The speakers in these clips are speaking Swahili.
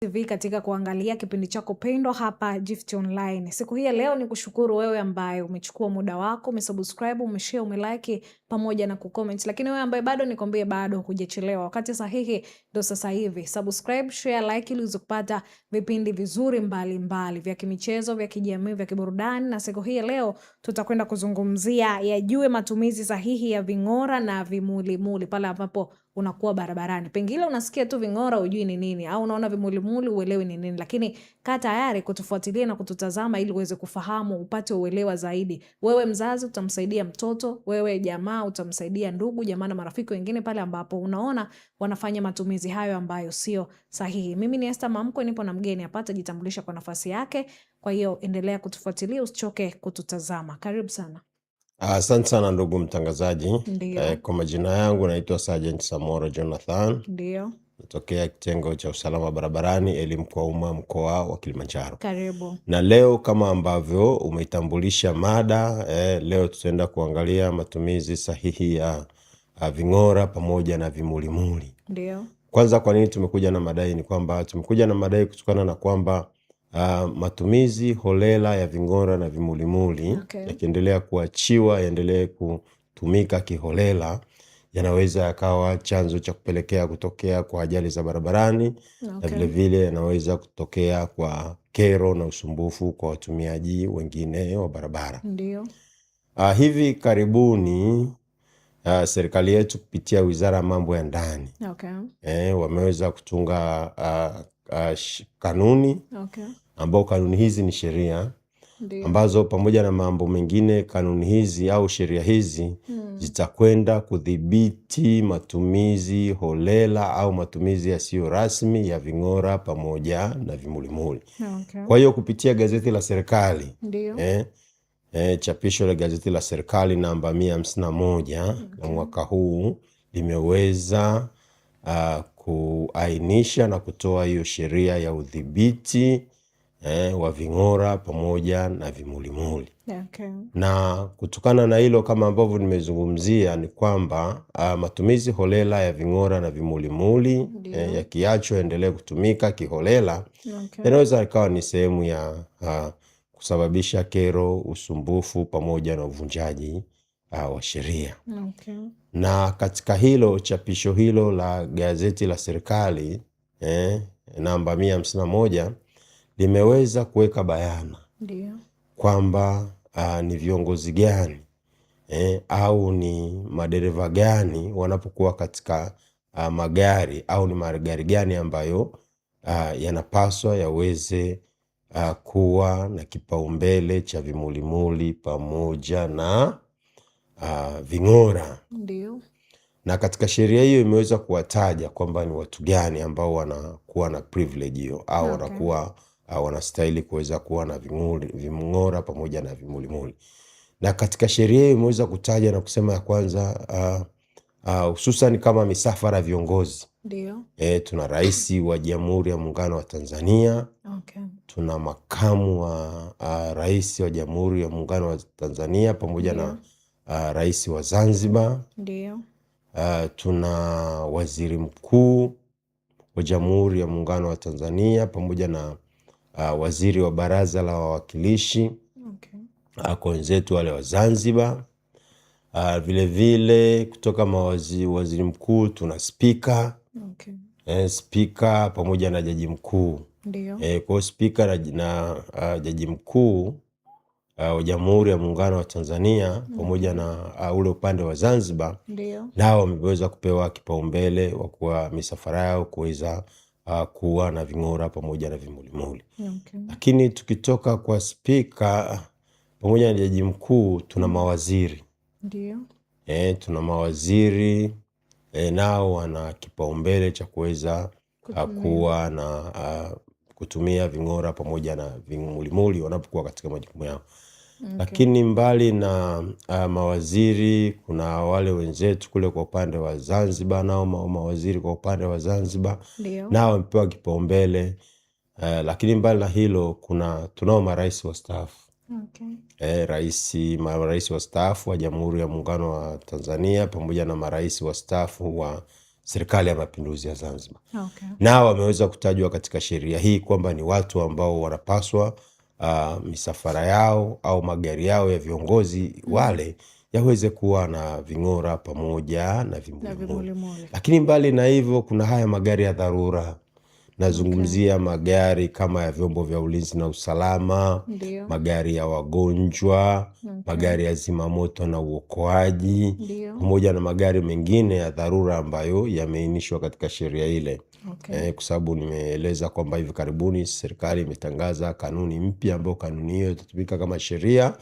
TV katika kuangalia kipindi chako pendwa hapa Gift Online. Siku hii ya leo ni kushukuru wewe ambaye umechukua muda wako, umesubscribe, umeshare, umelike pamoja na kucomment. Lakini wewe ambaye bado nikwambie bado hujachelewa. Wakati sahihi ndio sasa hivi. Subscribe, share, like ili uweze kupata vipindi vizuri mbalimbali vya kimichezo, vya kijamii, vya kiburudani. Na siku hii ya leo tutakwenda kuzungumzia yajue matumizi sahihi ya ving'ora na vimulimuli pale ambapo unakuwa barabarani. Pengine unasikia tu ving'ora hujui ni nini, au unaona vimulimuli uelewi ni nini, lakini kaa tayari kutufuatilia na kututazama ili uweze kufahamu, upate uelewa zaidi. Wewe mzazi utamsaidia mtoto, wewe jamaa utamsaidia ndugu, jamaa na marafiki wengine pale ambapo unaona wanafanya matumizi hayo ambayo sio sahihi. Mimi ni Esther Mamkwe, nipo na mgeni hapa, atajitambulisha kwa nafasi yake. Kwa hiyo endelea kutufuatilia, usichoke kututazama. Karibu sana. Asante sana ndugu mtangazaji. Ndio. Kwa majina yangu naitwa Sergeant Samora Jonathan. Ndio. Natokea kitengo cha usalama barabarani, elimu kwa umma, mkoa wa Kilimanjaro. Karibu. Na leo kama ambavyo umeitambulisha mada, leo tutaenda kuangalia matumizi sahihi ya ving'ora pamoja na vimulimuli. Ndio. Kwanza kwa nini tumekuja na madai ni kwamba tumekuja na madai kutokana na kwamba matumizi holela ya ving'ora na vimulimuli yakiendelea kuachiwa yaendelee kutumika kiholela, yanaweza yakawa chanzo cha kupelekea kutokea kwa ajali za barabarani. Na vile vile yanaweza kutokea kwa kero na usumbufu kwa watumiaji wengine wa barabara. Ndio. Hivi karibuni serikali yetu kupitia Wizara ya Mambo ya Ndani wameweza kutunga kanuni ambao kanuni hizi ni sheria ambazo pamoja na mambo mengine kanuni hizi au sheria hizi zitakwenda kudhibiti matumizi holela au matumizi yasiyo rasmi ya ving'ora pamoja na vimulimuli. Kwa hiyo kupitia gazeti la serikali chapisho la gazeti la serikali namba 151 na mwaka huu limeweza kuainisha na kutoa hiyo sheria ya udhibiti wa ving'ora pamoja na vimulimuli. Na kutokana na hilo kama ambavyo nimezungumzia ni kwamba matumizi holela ya ving'ora na vimulimuli yakiachwa yaendelee kutumika kiholela yanaweza ikawa ni sehemu ya kusababisha kero, usumbufu pamoja na uvunjaji wa sheria. Na katika hilo chapisho hilo la gazeti la serikali namba 151 limeweza kuweka bayana kwamba ni viongozi gani au ni madereva gani wanapokuwa katika magari au ni magari gani ambayo yanapaswa yaweze kuwa na kipaumbele cha vimulimuli pamoja na ving'ora. Ndio. Na katika sheria hiyo imeweza kuwataja kwamba ni watu gani ambao wanakuwa na privilege hiyo au wanakuwa wanastahili kuweza kuwa na ving'ora pamoja na vimulimuli. Na katika sheria hiyo imeweza kutaja na kusema ya kwanza hususan kama misafara viongozi. Ndio. Tuna rais wa Jamhuri ya Muungano wa Tanzania. Tuna makamu wa rais wa Jamhuri ya Muungano wa Tanzania pamoja na rais wa Zanzibar. Ndio. Tuna waziri mkuu wa Jamhuri ya Muungano wa Tanzania pamoja na waziri wa Baraza la Wawakilishi kwa wenzetu wale wa Zanzibar. Vile vile kutoka waziri mkuu tuna spika. Spika pamoja na jaji mkuu. Ndio. Kwa spika na jaji mkuu wa Jamhuri ya Muungano wa Tanzania pamoja na ule upande wa Zanzibar nao wameweza kupewa kipaumbele wa kuwa misafara yao kuweza kuwa na ving'ora pamoja na vimulimuli. Lakini tukitoka kwa spika pamoja na jaji mkuu tuna mawaziri. Ndio. Tuna mawaziri nao wana kipaumbele cha kuweza kuwa na kutumia ving'ora pamoja na vimulimuli wanapokuwa katika majukumu yao. Lakini mbali na mawaziri kuna wale wenzetu kule kwa upande wa Zanzibar, nao mawaziri kwa upande wa Zanzibar nao wamepewa kipaumbele. Lakini mbali na hilo tunao marais wastaafu. Marais wastaafu wa Jamhuri ya Muungano wa Tanzania pamoja na marais wastaafu wa Serikali ya Mapinduzi ya Zanzibar. Okay. Nao wameweza kutajwa katika sheria hii kwamba ni watu ambao wanapaswa misafara yao au magari yao ya viongozi wale yaweze kuwa na ving'ora pamoja na vimulimuli. Lakini mbali na hivyo kuna haya magari ya dharura. Nazungumzia magari kama ya vyombo vya ulinzi na usalama, magari ya wagonjwa, magari ya zimamoto na uokoaji, pamoja na magari mengine ya dharura ambayo yameainishwa katika sheria ile. Kwa sababu nimeeleza kwamba hivi karibuni serikali imetangaza kanuni mpya ambayo kanuni hiyo itatumika kama sheria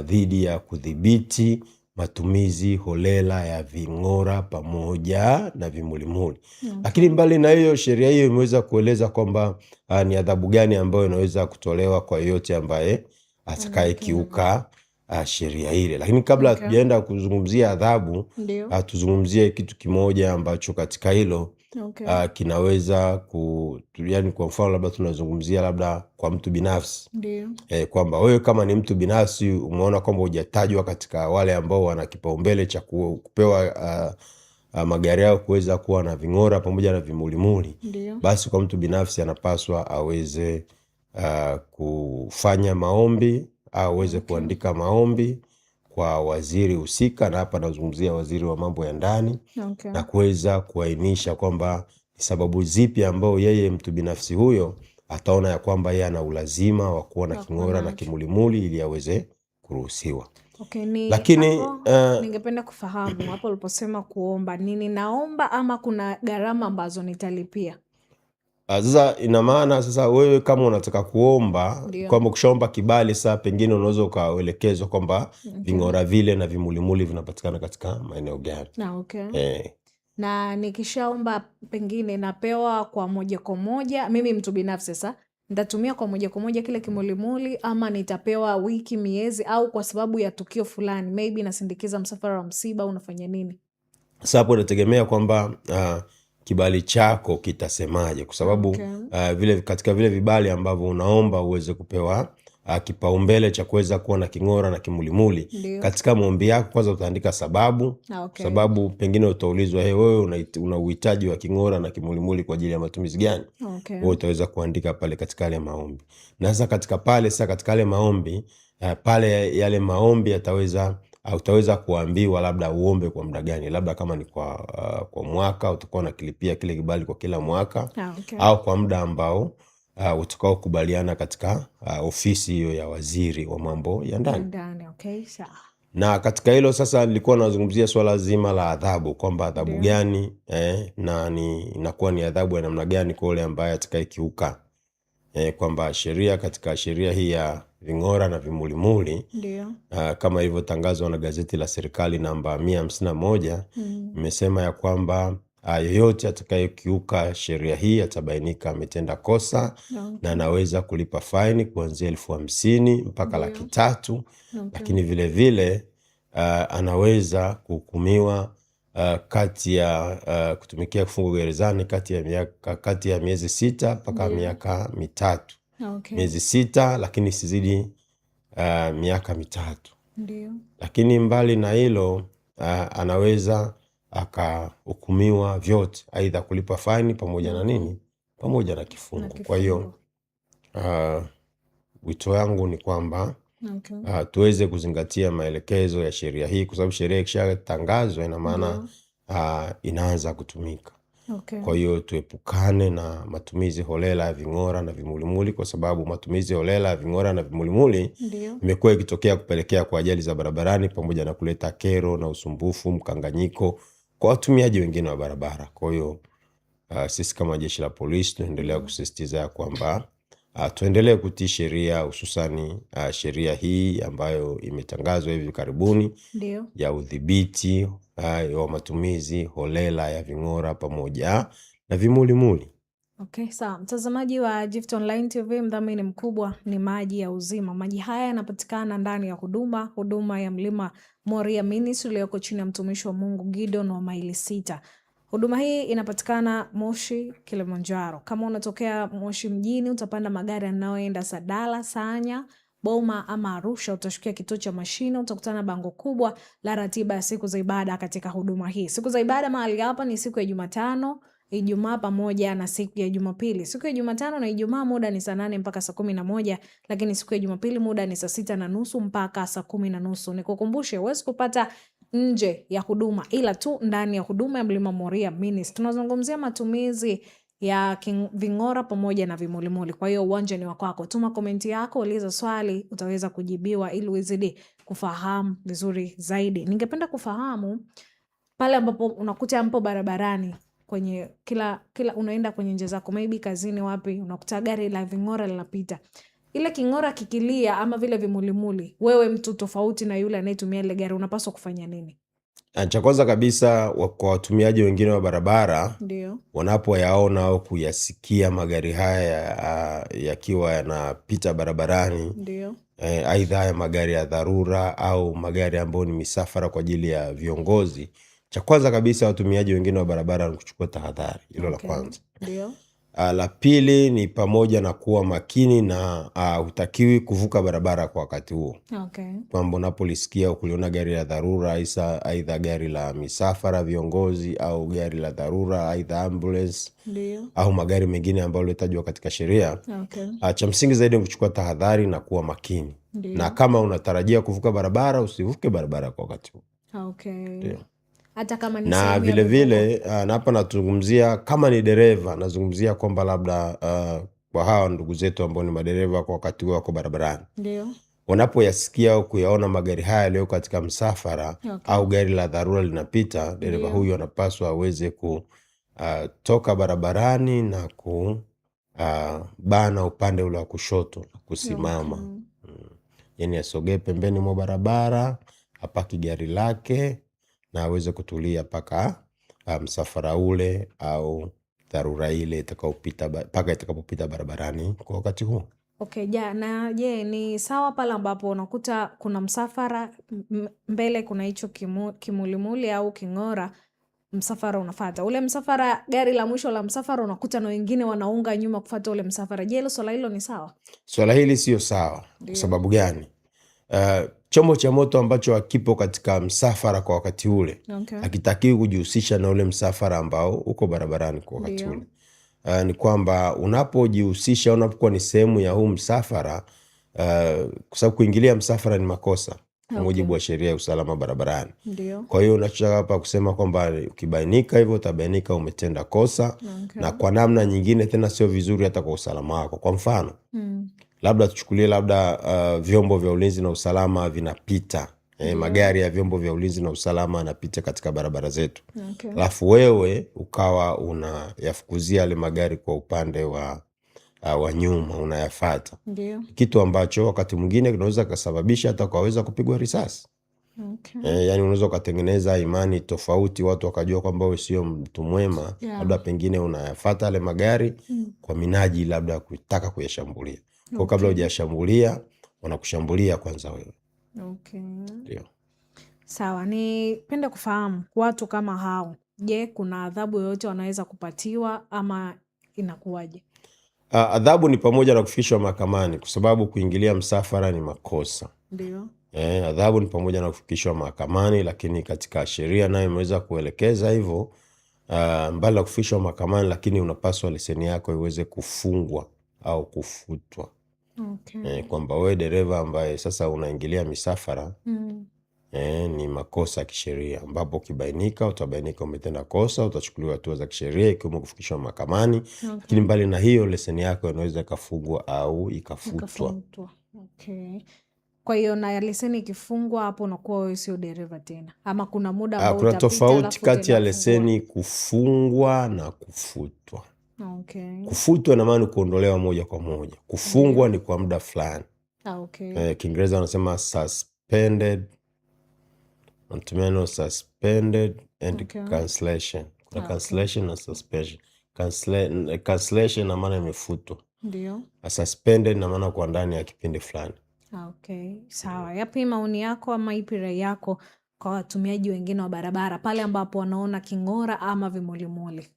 dhidi ya kudhibiti matumizi holela ya ving'ora pamoja na vimulimuli. Lakini mbali na hiyo, sheria hiyo imeweza kueleza kwamba ni adhabu gani ambayo inaweza kutolewa kwa yote ambaye atakayekiuka sheria ile. Lakini kabla hatujaenda kuzungumzia adhabu, tuzungumzie kitu kimoja ambacho katika hilo kinaweza yani kwa mfano labda tunazungumzia labda kwa mtu binafsi. Kwamba wewe kama ni mtu binafsi umeona kwamba hujatajwa katika wale ambao wana kipaumbele cha kupewa magari yao kuweza kuwa na ving'ora pamoja na vimulimuli, basi kwa mtu binafsi anapaswa aweze kufanya maombi au aweze kuandika maombi kwa waziri husika, na hapa nazungumzia waziri wa mambo ya ndani, na kuweza kuainisha kwamba ni sababu zipi ambao yeye mtu binafsi huyo ataona ya kwamba yeye ana ulazima wa kuwa na king'ora na kimulimuli ili aweze kuruhusiwa. Lakini ningependa kufahamu hapo uliposema kuomba, nini naomba ama kuna gharama ambazo nitalipia? Sasa ina maana sasa wewe kama unataka kuomba kwamba ukishaomba kibali, sasa pengine unaweza ukaelekezwa kwamba ving'ora vile na vimulimuli vinapatikana katika maeneo gani. Na nikishaomba pengine napewa kwa moja kwa moja, mimi mtu binafsi sasa nitatumia kwa moja kwa moja kile kimulimuli, ama nitapewa wiki, miezi, au kwa sababu ya tukio fulani maybe nasindikiza msafara wa msiba, unafanya nini? Sasa hapo inategemea kwamba kibali chako kitasemaje, kwa sababu vile katika vile vibali ambavyo unaomba uweze kupewa kipaumbele cha kuweza kuwa na king'ora na kimulimuli. Katika maombi yako kwanza utaandika sababu. Sababu pengine utaulizwa wewe una uhitaji wa king'ora na kimulimuli kwa ajili ya matumizi gani? Wewe utaweza kuandika pale katika yale maombi. Na sasa katika yale maombi pale yale maombi utaweza kuambiwa labda uombe kwa muda gani, labda kama ni kwa mwaka utakuwa unakilipia kile kibali kwa kila mwaka, au kwa muda ambao utakao kubaliana katika ofisi hiyo ya waziri wa mambo ya ndani. Na katika hilo sasa nilikuwa nazungumzia swala zima la adhabu, kwamba adhabu gani na inakuwa ni adhabu ya namna gani kwa yule ambaye atakayekiuka, kwamba katika sheria hii ya ving'ora na vimulimuli kama ilivyotangazwa na gazeti la serikali namba 151 imesema ya kwamba yoyote atakayekiuka sheria hii atabainika ametenda kosa na anaweza kulipa faini kuanzia 50,000 mpaka 300,000. Lakini vile vile anaweza kuhukumiwa kati ya kutumikia kifungo gerezani kati ya miezi 6 mpaka miaka 3. Miezi 6 lakini sizidi miaka 3. Lakini mbali na hilo anaweza akahukumiwa vyote, aidha kulipa faini pamoja na nini, pamoja na kifungo. Kwa hiyo wito yangu ni kwamba tuweze kuzingatia maelekezo ya sheria hii, kwa sababu sheria ikishatangazwa ina maana inaanza kutumika. Kwa hiyo tuepukane na matumizi holela ya ving'ora na vimulimuli, kwa sababu matumizi holela ya ving'ora na vimulimuli imekuwa ikitokea kupelekea kwa ajali za barabarani pamoja na kuleta kero na usumbufu, mkanganyiko kwa watumiaji wengine wa barabara. Kwa hiyo sisi kama jeshi la polisi tunaendelea kusisitiza ya kwamba tuendelee kutii sheria, hususani sheria hii ambayo imetangazwa hivi karibuni ya udhibiti wa matumizi holela ya ving'ora pamoja na vimulimuli. Sawa. Mtazamaji wa Gift Online TV, mdhamini mkubwa ni Maji ya Uzima. Maji haya yanapatikana ndani ya huduma ya Mlima Moria Ministry iliyoko chini ya mtumishi wa Mungu Gideon wa Maili 6. Huduma hii inapatikana Moshi, Kilimanjaro. Kama unatokea Moshi mjini utapanda magari yanayoenda Sadala, Sanya, Boma ama Arusha, utashukia kituo cha mashine, utakutana bango kubwa la ratiba ya siku za ibada katika huduma hii. Siku za ibada mahali hapa ni siku ya Jumatano, Ijumaa pamoja na siku ya Jumapili. Siku ya Jumatano na Ijumaa muda ni saa 8 mpaka saa 11, lakini siku ya Jumapili muda ni saa 6:30 mpaka saa 10:30. Nikukumbushe, huwezi kupata nje ya huduma ila tu ndani ya huduma ya Mlima Moria Ministry. Tunazungumzia matumizi ya ving'ora pamoja na vimulimuli. Kwa hiyo uwanja ni wako. Tuma komenti yako, uliza swali, utaweza kujibiwa ili uzidi kufahamu vizuri zaidi. Ningependa kufahamu pale ambapo unakuta mpo barabarani, kwenye kila unaenda kwenye njia zako, maybe kazini, wapi, unakuta gari la ving'ora linapita. Ile king'ora kikilia ama vile vimulimuli, wewe mtu tofauti na yule anayetumia ile gari, unapaswa kufanya nini? Cha kwanza kabisa, kwa watumiaji wengine wa barabara, ndio wanapoyaona au kuyasikia magari haya yakiwa yanapita barabarani, ndio aidha haya magari ya dharura au magari ambayo ni misafara kwa ajili ya viongozi, cha kwanza kabisa watumiaji wengine wa barabara ni kuchukua tahadhari. Hilo la kwanza. Ndio. La pili ni pamoja na kuwa makini na hutakiwi kuvuka barabara kwa wakati huo. Kwamba unapolisikia au kuliona gari la dharura, aidha gari la misafara viongozi au gari la dharura, aidha ambulance, au magari mengine ambayo yaliyotajwa katika sheria, cha msingi zaidi ni kuchukua tahadhari na kuwa makini. Na kama unatarajia kuvuka barabara, usivuke barabara kwa wakati huo. Ndio. Hata kama ni na vile vile na hapa nazungumzia kama ni dereva, nazungumzia kwamba labda kwa hawa ndugu zetu ambao ni madereva kwa wakati wako barabarani, ndio wanapoyasikia au kuyaona magari haya leo katika msafara au gari la dharura linapita, dereva huyu anapaswa aweze kutoka barabarani na kubana upande ule wa kushoto, kusimama. Yani asogee pembeni mwa barabara, apaki gari lake na aweze kutulia paka msafara ule au dharura ile itakapopita barabarani kwa wakati huo. Je, ni sawa pale ambapo unakuta kuna msafara mbele, kuna hicho kimulimuli au king'ora, msafara unafuata ule msafara, gari la mwisho la msafara unakuta na wengine wanaunga nyuma kufuata ule msafara. Je, swala hilo ni sawa? Swala hili sio sawa. Kwa sababu gani? Chombo cha moto ambacho hakipo katika msafara kwa wakati ule, hakitakiwi kujihusisha na ule msafara ambao uko barabarani kwa wakati ule. Ni kwamba unapojihusisha, unapokuwa ni sehemu ya huu msafara, kwa sababu kuingilia msafara ni makosa kwa mujibu wa sheria ya usalama barabarani. Kwa hiyo unachotaka hapa kusema kwamba ukibainika hivyo, utabainika umetenda kosa, na kwa namna nyingine tena sio vizuri hata kwa usalama wako. Kwa mfano, labda tuchukulie vyombo vya ulinzi na usalama vinapita, magari ya vyombo vya ulinzi na usalama yanapita katika barabara zetu. Alafu wewe ukawa unayafukuzia yale magari kwa upande wa nyuma, unayafuata. Kitu ambacho wakati mwingine kinaweza kusababisha hata kwaweza kupigwa risasi. Yani unaweza kutengeneza imani tofauti, watu wakajua kwamba wewe sio mtu mwema, labda pengine unayafuata yale magari kwa minaji labda kutaka kuyashambulia. Kwa kabla hujashambulia, wanakushambulia kwanza wewe. Ndio. Sawa, nipende kufahamu watu kama hao, je, kuna adhabu yoyote wanaweza kupatiwa ama inakuwaje? Adhabu ni pamoja na kufikishwa mahakamani, kwa sababu kuingilia msafara ni makosa. Ndio. Adhabu ni pamoja na kufikishwa mahakamani, lakini katika sheria nayo imeweza kuelekeza hivyo, mbali na kufikishwa mahakamani, lakini unapaswa leseni yako iweze kufungwa au kufutwa. Kwamba wewe dereva ambaye sasa unaingilia misafara, ni makosa ya kisheria, ambapo ukibainika, utabainika umetenda kosa, utachukuliwa hatua za kisheria ikiwemo kufikishwa mahakamani. Lakini mbali na hiyo, leseni yako inaweza ikafungwa au ikafutwa. Kwa hiyo na leseni ikifungwa, hapo unakuwa wewe sio dereva tena, ama kuna muda ambao kuna tofauti kati ya leseni kufungwa na kufutwa. Kufutwa ina maana kuondolewa moja kwa moja. Kufungwa ni kwa muda fulani. Kiingereza wanasema suspended, suspended and cancellation. Kuna cancellation na suspension. Cancellation ina maana imefutwa. Ndio. Suspended ina maana kwa ndani ya kipindi fulani. Sawa. Yapi maoni yako ama ipi rai yako kwa watumiaji wengine wa barabara pale ambapo wanaona king'ora ama vimulimuli?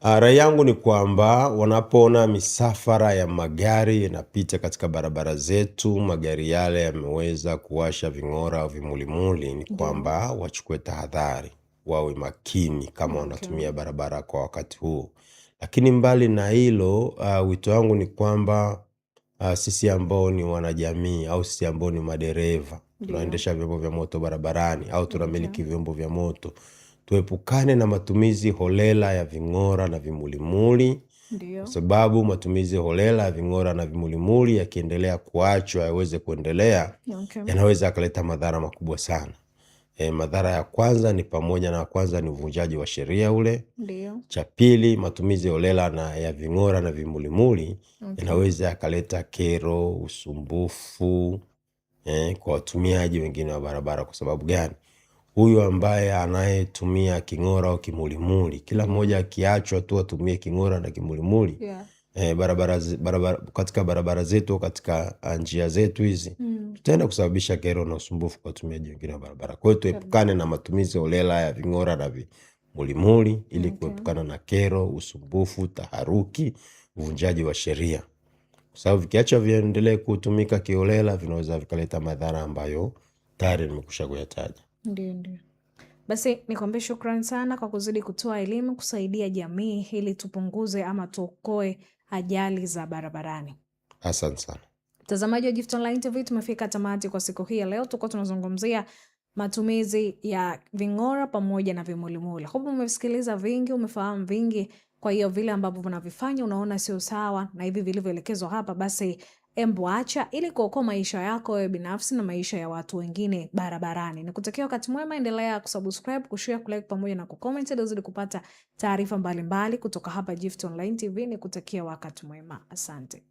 Rai yangu ni kwamba wanapoona misafara ya magari yanapita katika barabara zetu, magari yale yameweza kuwasha ving'ora au vimulimuli, ni kwamba wachukue tahadhari, wawe makini kama wanatumia barabara kwa wakati huu. Lakini mbali na hilo, wito wangu ni kwamba sisi ambao ni wanajamii au sisi ambao ni madereva, tunaendesha vyombo vya moto barabarani au tunamiliki vyombo vya moto, tuepukane na matumizi holela ya ving'ora na vimulimuli. Kwa sababu matumizi holela ya ving'ora na vimulimuli yakiendelea kuachwa yaweze kuendelea, yanaweza yakaleta madhara makubwa sana. Madhara ya kwanza ni pamoja na kwanza ni uvunjaji wa sheria ule. Cha pili, matumizi holela na ya ving'ora na vimulimuli yanaweza yakaleta kero, usumbufu kwa watumiaji wengine wa barabara. Kwa sababu gani? Huyu ambaye anayetumia king'ora au kimulimuli, kila mmoja akiachwa tu atumie king'ora na kimulimuli, katika barabara zetu, katika njia zetu hizi, tutaenda kusababisha kero na usumbufu kwa watumiaji wengine wa barabara. Kwa hiyo tuepukane na matumizi holela ya ving'ora na vimulimuli ili kuepukana na kero, usumbufu, taharuki, uvunjaji wa sheria. Kwa sababu vikiacha viendelee kutumika kiholela, vinaweza vikaleta madhara ambayo tayari nimekusha kuyataja. Ndio. Basi nikwambie shukrani sana kwa kuzidi kutoa elimu, kusaidia jamii ili tupunguze ama tuokoe ajali za barabarani. Asante sana. Mtazamaji wa Gift Online TV, tumefika tamati kwa siku hii ya leo. Tulikuwa tunazungumzia matumizi ya ving'ora pamoja na vimulimuli. Hope umesikiliza vingi, umefahamu vingi. Kwa hiyo vile ambavyo unavifanya unaona sio sawa na hivi vilivyoelekezwa hapa, basi embu acha ili kuokoa maisha yako wewe binafsi na maisha ya watu wengine barabarani. Nikutakia wakati mwema, endelea kusubscribe, kushare, kulike pamoja na kucomment ili uzidi kupata taarifa mbalimbali kutoka hapa Gift Online TV. Nikutakia wakati mwema. Asante.